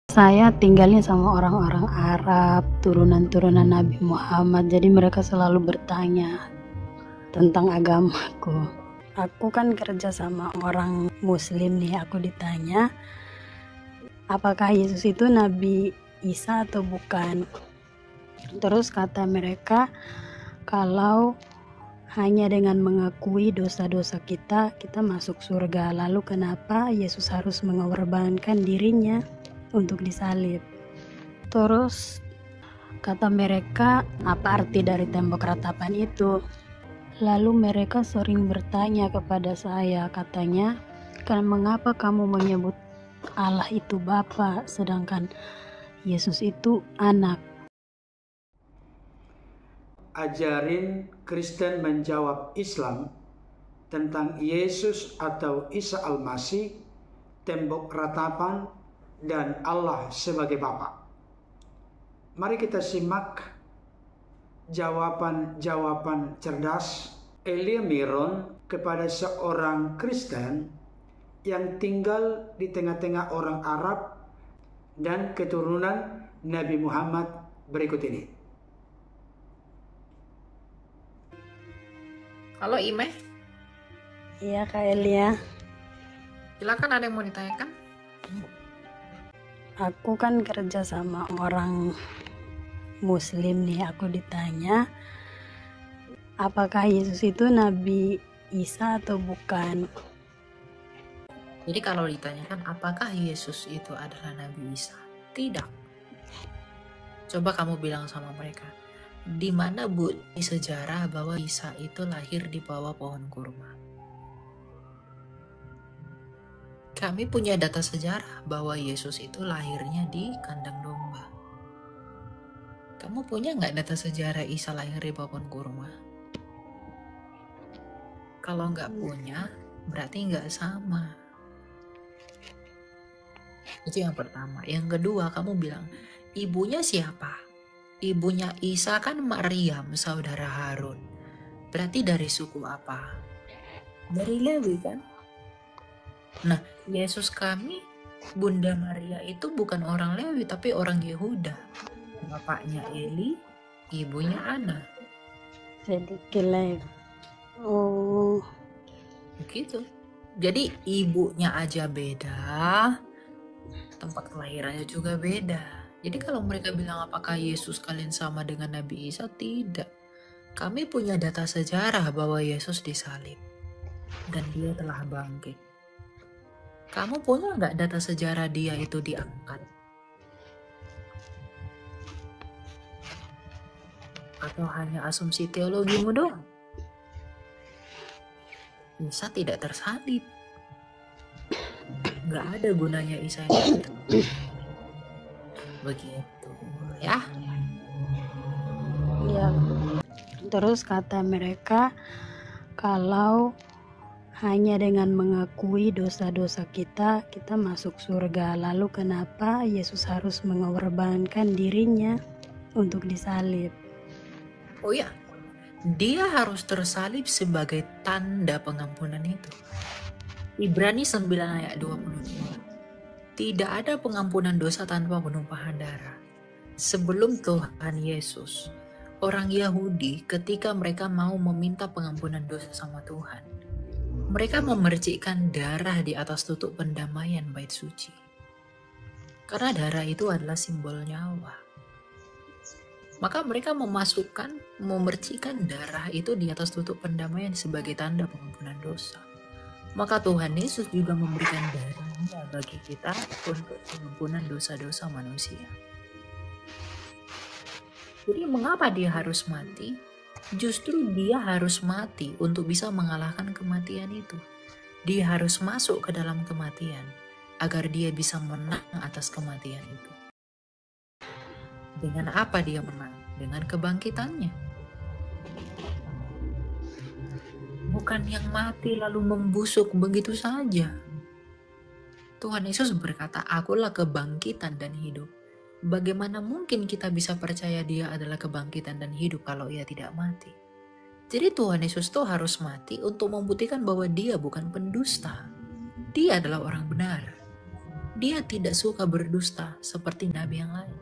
Saya tinggalnya sama orang-orang Arab, turunan-turunan Nabi Muhammad, jadi mereka selalu bertanya tentang agamaku. Aku kan kerja sama orang Muslim nih, aku ditanya, apakah Yesus itu Nabi Isa atau bukan? Terus kata mereka, kalau hanya dengan mengakui dosa-dosa kita masuk surga. Lalu kenapa Yesus harus mengorbankan dirinya untuk disalib? Terus kata mereka, apa arti dari tembok ratapan itu? Lalu mereka sering bertanya kepada saya, katanya, mengapa kamu menyebut Allah itu Bapa, sedangkan Yesus itu anak? Ajarin Kristen menjawab Islam tentang Yesus atau Isa Al-Masih, tembok ratapan, dan Allah sebagai Bapa. Mari kita simak jawaban-jawaban cerdas Elia Miron kepada seorang Kristen yang tinggal di tengah-tengah orang Arab dan keturunan Nabi Muhammad berikut ini. Halo Ime. Iya Kak Elia. Silakan, ada yang mau ditanyakan? Aku kan kerja sama orang Muslim nih, aku ditanya, apakah Yesus itu Nabi Isa atau bukan? Jadi kalau ditanyakan apakah Yesus itu adalah Nabi Isa? Tidak. Coba kamu bilang sama mereka, di mana bukti sejarah bahwa Isa itu lahir di bawah pohon kurma? Kami punya data sejarah bahwa Yesus itu lahirnya di kandang domba. Kamu punya nggak data sejarah Isa lahir di bawah pohon kurma? Kalau nggak punya, berarti nggak sama. Itu yang pertama. Yang kedua, kamu bilang, ibunya siapa? Ibunya Isa kan Maryam, saudara Harun. Berarti dari suku apa? Dari Lewi kan? Nah, Yesus kami, Bunda Maria itu bukan orang Lewi, tapi orang Yehuda. Bapaknya Eli, ibunya Ana. Sedikit lain. Oh. Begitu. Jadi ibunya aja beda, tempat kelahirannya juga beda. Jadi kalau mereka bilang apakah Yesus kalian sama dengan Nabi Isa? Tidak. Kami punya data sejarah bahwa Yesus disalib dan dia telah bangkit. Kamu punya nggak data sejarah dia itu diangkat? Atau hanya asumsi teologimu doang? Isa tidak tersalib. Nggak ada gunanya Isa yang datang. Begitu ya. Iya. Terus kata mereka, kalau hanya dengan mengakui dosa-dosa kita masuk surga. Lalu kenapa Yesus harus mengorbankan dirinya untuk disalib? Oh ya, dia harus tersalib sebagai tanda pengampunan itu. Ibrani 9 ayat 22. Tidak ada pengampunan dosa tanpa penumpahan darah. Sebelum Tuhan Yesus, orang Yahudi ketika mereka mau meminta pengampunan dosa sama Tuhan, mereka memercikkan darah di atas tutup pendamaian bait suci. Karena darah itu adalah simbol nyawa. Maka mereka memercikkan darah itu di atas tutup pendamaian sebagai tanda pengampunan dosa. Maka Tuhan Yesus juga memberikan darahnya bagi kita untuk pengampunan dosa-dosa manusia. Jadi mengapa dia harus mati? Justru dia harus mati untuk bisa mengalahkan kematian itu. Dia harus masuk ke dalam kematian agar dia bisa menang atas kematian itu. Dengan apa dia menang? Dengan kebangkitannya. Bukan yang mati lalu membusuk begitu saja. Tuhan Yesus berkata, akulah kebangkitan dan hidup. Bagaimana mungkin kita bisa percaya dia adalah kebangkitan dan hidup kalau ia tidak mati? Jadi Tuhan Yesus tuh harus mati untuk membuktikan bahwa dia bukan pendusta. Dia adalah orang benar. Dia tidak suka berdusta seperti nabi yang lain.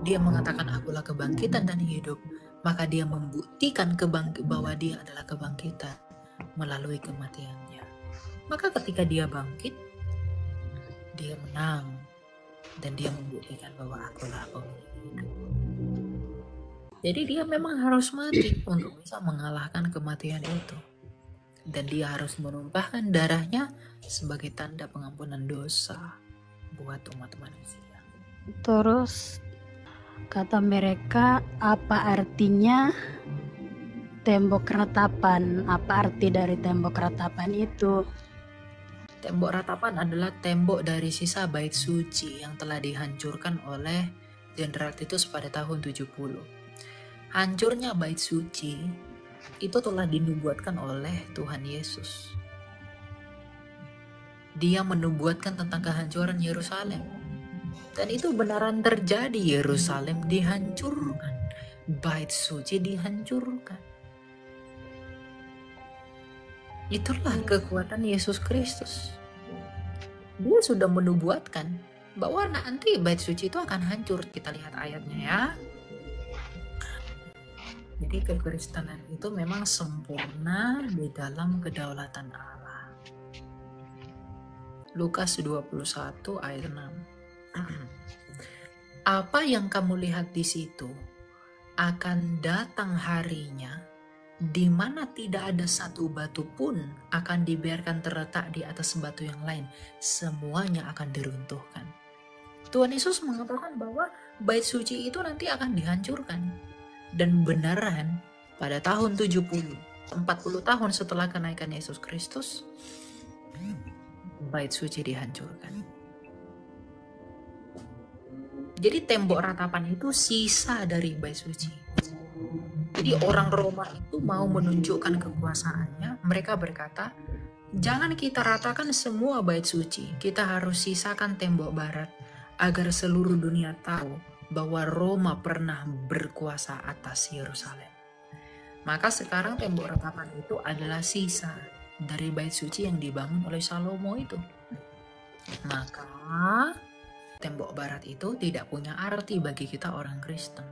Dia mengatakan akulah kebangkitan dan hidup, maka dia membuktikan bahwa dia adalah kebangkitan melalui kematiannya. Maka ketika dia bangkit, dia menang dan dia membuktikan bahwa akulah pemilik hidup. Jadi dia memang harus mati untuk bisa mengalahkan kematian itu. Dan dia harus menumpahkan darahnya sebagai tanda pengampunan dosa buat umat manusia. Terus kata mereka, apa artinya tembok ratapan? Apa arti dari tembok ratapan itu? Tembok ratapan adalah tembok dari sisa bait suci yang telah dihancurkan oleh Jenderal Titus pada tahun 70. Hancurnya bait suci itu telah dinubuatkan oleh Tuhan Yesus. Dia menubuatkan tentang kehancuran Yerusalem. Dan itu benaran terjadi. Yerusalem dihancurkan. Bait suci dihancurkan. Itulah kekuatan Yesus Kristus. Dia sudah menubuatkan bahwa nanti bait suci itu akan hancur. Kita lihat ayatnya ya. Jadi kekristenan itu memang sempurna di dalam kedaulatan Allah. Lukas 21 ayat 6. Apa yang kamu lihat di situ akan datang harinya di mana tidak ada satu batu pun akan dibiarkan terletak di atas batu yang lain. Semuanya akan diruntuhkan. Tuhan Yesus mengatakan bahwa bait suci itu nanti akan dihancurkan. Dan beneran pada tahun 70, 40 tahun setelah kenaikan Yesus Kristus, bait suci dihancurkan. Jadi tembok ratapan itu sisa dari bait suci. Jadi orang Roma itu mau menunjukkan kekuasaannya. Mereka berkata, jangan kita ratakan semua bait suci. Kita harus sisakan tembok barat agar seluruh dunia tahu bahwa Roma pernah berkuasa atas Yerusalem. Maka sekarang tembok ratapan itu adalah sisa dari bait suci yang dibangun oleh Salomo itu. Maka tembok barat itu tidak punya arti bagi kita orang Kristen.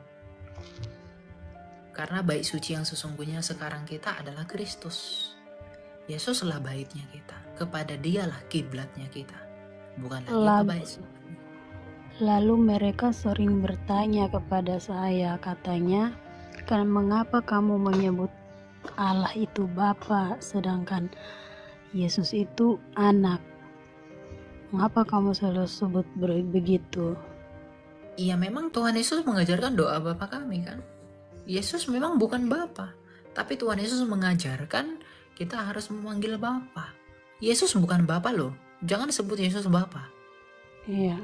Karena bait suci yang sesungguhnya sekarang kita adalah Kristus. Yesuslah baitnya kita. Kepada Dialah kiblatnya kita. Bukan lagi ke bait suci. Lalu mereka sering bertanya kepada saya, katanya, kan mengapa kamu menyebut Allah itu Bapa, sedangkan Yesus itu anak? Mengapa kamu selalu sebut begitu? Iya, memang Tuhan Yesus mengajarkan doa Bapa kami kan. Yesus memang bukan Bapa, tapi Tuhan Yesus mengajarkan kita harus memanggil Bapa. Yesus bukan Bapa loh, jangan sebut Yesus Bapa. Iya.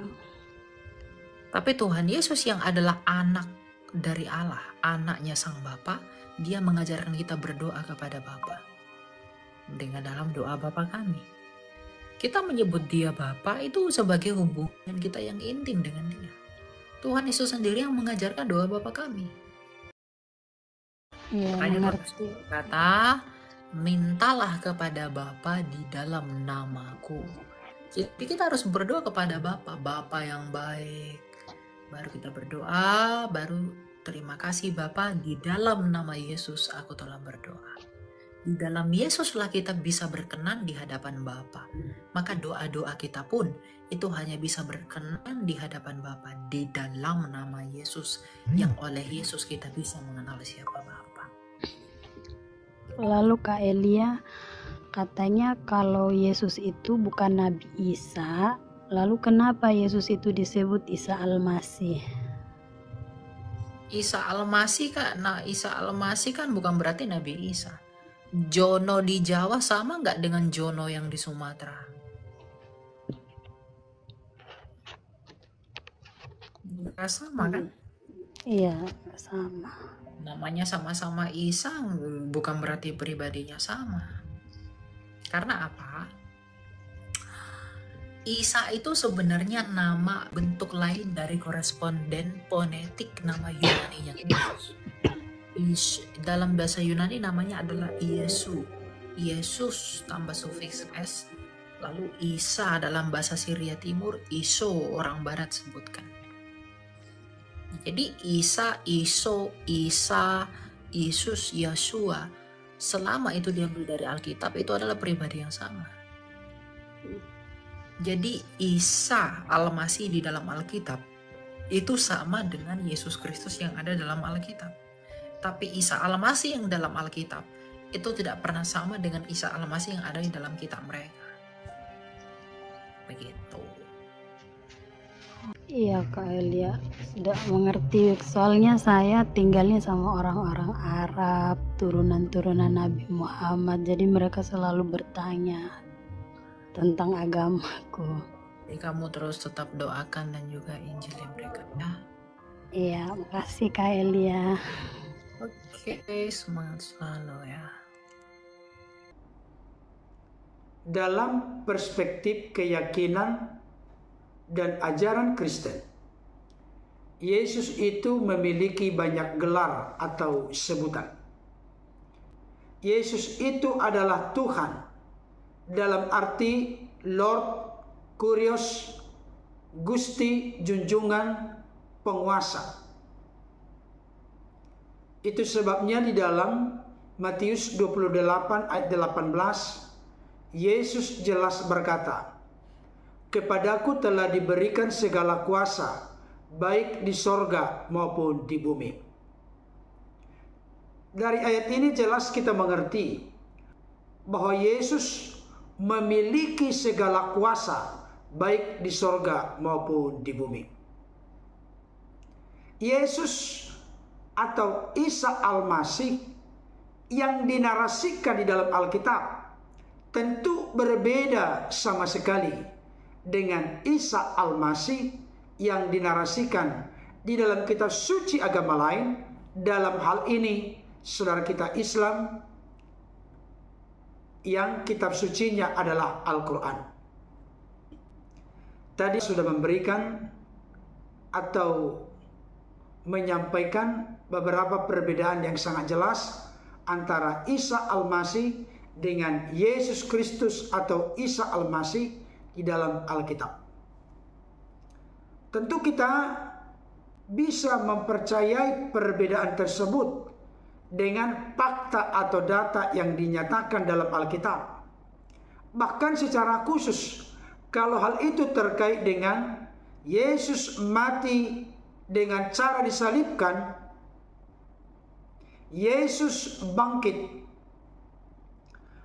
Tapi Tuhan Yesus yang adalah anak dari Allah, anaknya Sang Bapa, Dia mengajarkan kita berdoa kepada Bapa. Dengan dalam doa Bapa kami. Kita menyebut Dia Bapa itu sebagai hubungan kita yang intim dengan Dia. Tuhan Yesus sendiri yang mengajarkan doa Bapa kami. Iya, mengerti. Kata, mintalah kepada Bapa di dalam namaku. Jadi kita harus berdoa kepada Bapa, Bapa yang baik. Baru kita berdoa, baru terima kasih Bapa, di dalam nama Yesus aku telah berdoa. Di dalam Yesuslah kita bisa berkenan di hadapan Bapa. Maka doa-doa kita pun itu hanya bisa berkenan di hadapan Bapa di dalam nama Yesus, yang oleh Yesus kita bisa mengenal siapa Bapa. Lalu Kak Elia katanya kalau Yesus itu bukan Nabi Isa, lalu kenapa Yesus itu disebut Isa Al-Masih? Isa Al-Masih kan, Isa Al-Masih kan bukan berarti Nabi Isa. Jono di Jawa sama nggak dengan Jono yang di Sumatera? Nggak sama kan? Iya, sama. Namanya sama-sama Isa, bukan berarti pribadinya sama. Karena apa? Isa itu sebenarnya nama bentuk lain dari koresponden fonetik nama Yunani yang dalam bahasa Yunani namanya adalah Iesu. Yesus tambah sufiks S Lalu Isa dalam bahasa Syria Timur, Iso orang Barat sebutkan. Jadi Isa, Iso, Isa, Yesus, Yeshua, selama itu diambil dari Alkitab, itu adalah pribadi yang sama. Jadi Isa Al-Masih di dalam Alkitab itu sama dengan Yesus Kristus yang ada dalam Alkitab. Tapi Isa Al-Masih yang dalam Alkitab itu tidak pernah sama dengan Isa Al-Masih yang ada di dalam kitab mereka. Begitu. Iya Kak Elia, sudah mengerti. Soalnya saya tinggalnya sama orang-orang Arab, turunan-turunan Nabi Muhammad. Jadi mereka selalu bertanya tentang agamaku. Jadi kamu terus tetap doakan dan juga injili mereka ya. Iya, makasih Kak Elia. Oke, semangat selalu ya. Dalam perspektif keyakinan dan ajaran Kristen, Yesus itu memiliki banyak gelar atau sebutan. Yesus itu adalah Tuhan dalam arti Lord, Kurios, Gusti, junjungan, penguasa. Itu sebabnya di dalam Matius 28 ayat 18, Yesus jelas berkata, "Kepadaku telah diberikan segala kuasa, baik di sorga maupun di bumi." Dari ayat ini jelas kita mengerti bahwa Yesus memiliki segala kuasa, baik di sorga maupun di bumi. Yesus atau Isa Al-Masih yang dinarasikan di dalam Alkitab tentu berbeda sama sekali dengan Isa Al-Masih yang dinarasikan di dalam kitab suci agama lain. Dalam hal ini saudara kita Islam yang kitab sucinya adalah Al-Quran. Tadi sudah memberikan atau menyampaikan beberapa perbedaan yang sangat jelas antara Isa Al-Masih dengan Yesus Kristus atau Isa Al-Masih di dalam Alkitab. Tentu kita bisa mempercayai perbedaan tersebut dengan fakta atau data yang dinyatakan dalam Alkitab. Bahkan secara khusus, kalau hal itu terkait dengan Yesus mati dengan cara disalibkan, Yesus bangkit.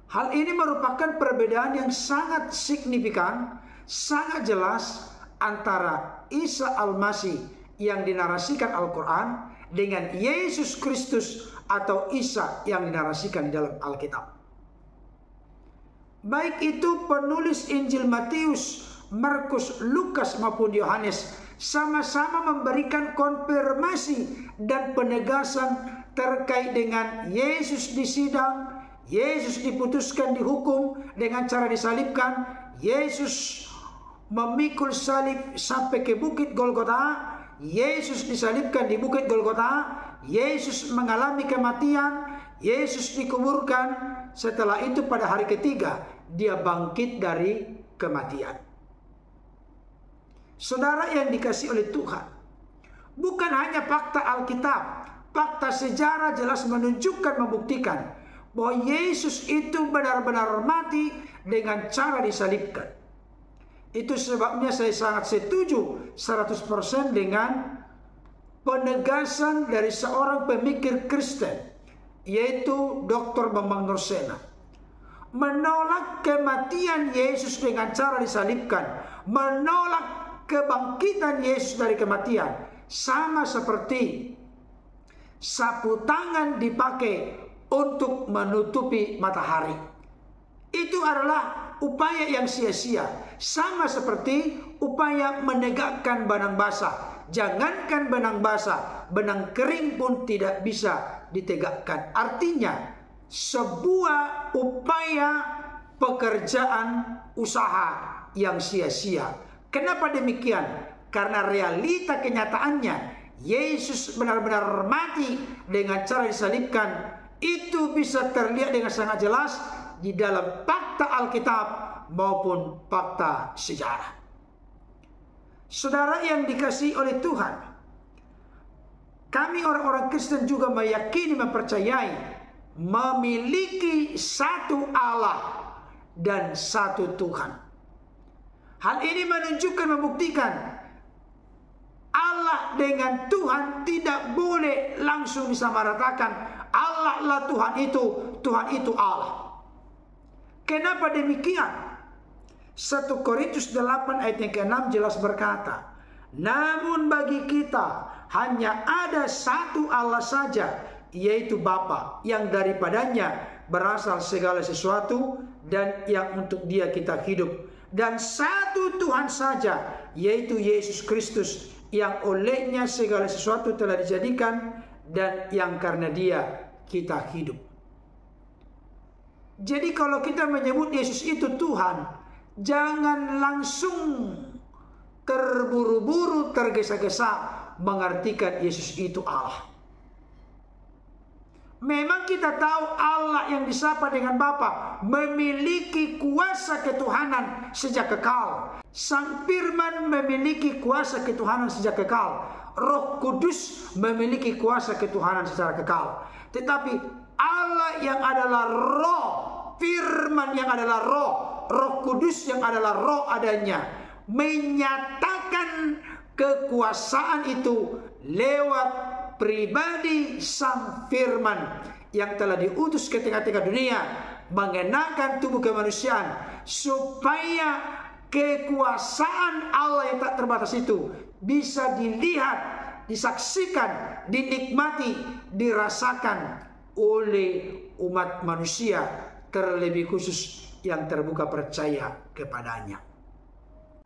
Hal ini merupakan perbedaan yang sangat signifikan, sangat jelas antara Isa Al-Masih yang dinarasikan Al-Quran dengan Yesus Kristus atau Isa yang dinarasikan di dalam Alkitab. Baik itu penulis Injil Matius, Markus, Lukas maupun Yohanes sama-sama memberikan konfirmasi dan penegasan terkait dengan Yesus disidang, Yesus diputuskan dihukum dengan cara disalibkan, Yesus memikul salib sampai ke bukit Golgota, Yesus disalibkan di bukit Golgota, Yesus mengalami kematian, Yesus dikuburkan. Setelah itu pada hari ketiga dia bangkit dari kematian. Saudara yang dikasihi oleh Tuhan, bukan hanya fakta Alkitab, fakta sejarah jelas menunjukkan, membuktikan bahwa Yesus itu benar-benar mati dengan cara disalibkan. Itu sebabnya saya sangat setuju 100% dengan penegasan dari seorang pemikir Kristen, yaitu Dr. Bambang Nursena. Menolak kematian Yesus dengan cara disalibkan, menolak kebangkitan Yesus dari kematian, sama seperti sapu tangan dipakai untuk menutupi matahari. Itu adalah upaya yang sia-sia, sama seperti upaya menegakkan benang basah. Jangankan benang basah, benang kering pun tidak bisa ditegakkan. Artinya sebuah upaya pekerjaan usaha yang sia-sia. Kenapa demikian? Karena realita kenyataannya Yesus benar-benar mati dengan cara disalibkan. Itu bisa terlihat dengan sangat jelas di dalam fakta Alkitab maupun fakta sejarah. Saudara yang dikasihi oleh Tuhan, kami orang-orang Kristen juga meyakini, mempercayai, memiliki satu Allah dan satu Tuhan. Hal ini menunjukkan, membuktikan Allah dengan Tuhan tidak boleh langsung disamaratakan. Allah lah Tuhan itu Allah. Kenapa demikian? 1 Korintus 8 ayat yang ke-6 jelas berkata, namun bagi kita hanya ada satu Allah saja, yaitu Bapa, yang daripadanya berasal segala sesuatu dan yang untuk Dia kita hidup, dan satu Tuhan saja, yaitu Yesus Kristus, yang olehnya segala sesuatu telah dijadikan dan yang karena Dia kita hidup. Jadi kalau kita menyebut Yesus itu Tuhan, jangan langsung terburu-buru, tergesa-gesa mengartikan Yesus itu Allah. Memang kita tahu Allah yang disapa dengan Bapa memiliki kuasa ketuhanan sejak kekal. Sang Firman memiliki kuasa ketuhanan sejak kekal. Roh Kudus memiliki kuasa ketuhanan secara kekal. Tetapi Allah yang adalah Roh, Firman yang adalah Roh, Roh Kudus yang adalah Roh adanya, menyatakan kekuasaan itu lewat pribadi Sang Firman yang telah diutus ke tengah-tengah dunia, mengenakan tubuh kemanusiaan, supaya kekuasaan Allah yang tak terbatas itu bisa dilihat, disaksikan, dinikmati, dirasakan oleh umat manusia, terlebih khusus yang terbuka percaya kepadanya.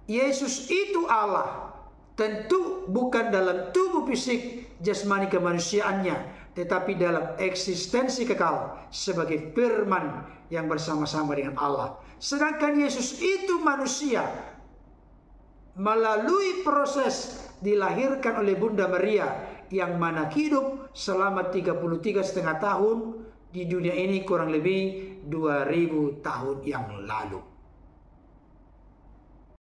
Yesus itu Allah, tentu bukan dalam tubuh fisik jasmani kemanusiaannya, tetapi dalam eksistensi kekal sebagai Firman yang bersama-sama dengan Allah. Sedangkan Yesus itu manusia, melalui proses dilahirkan oleh Bunda Maria, yang mana hidup selama 33,5 tahun di dunia ini, kurang lebih 2000 tahun yang lalu.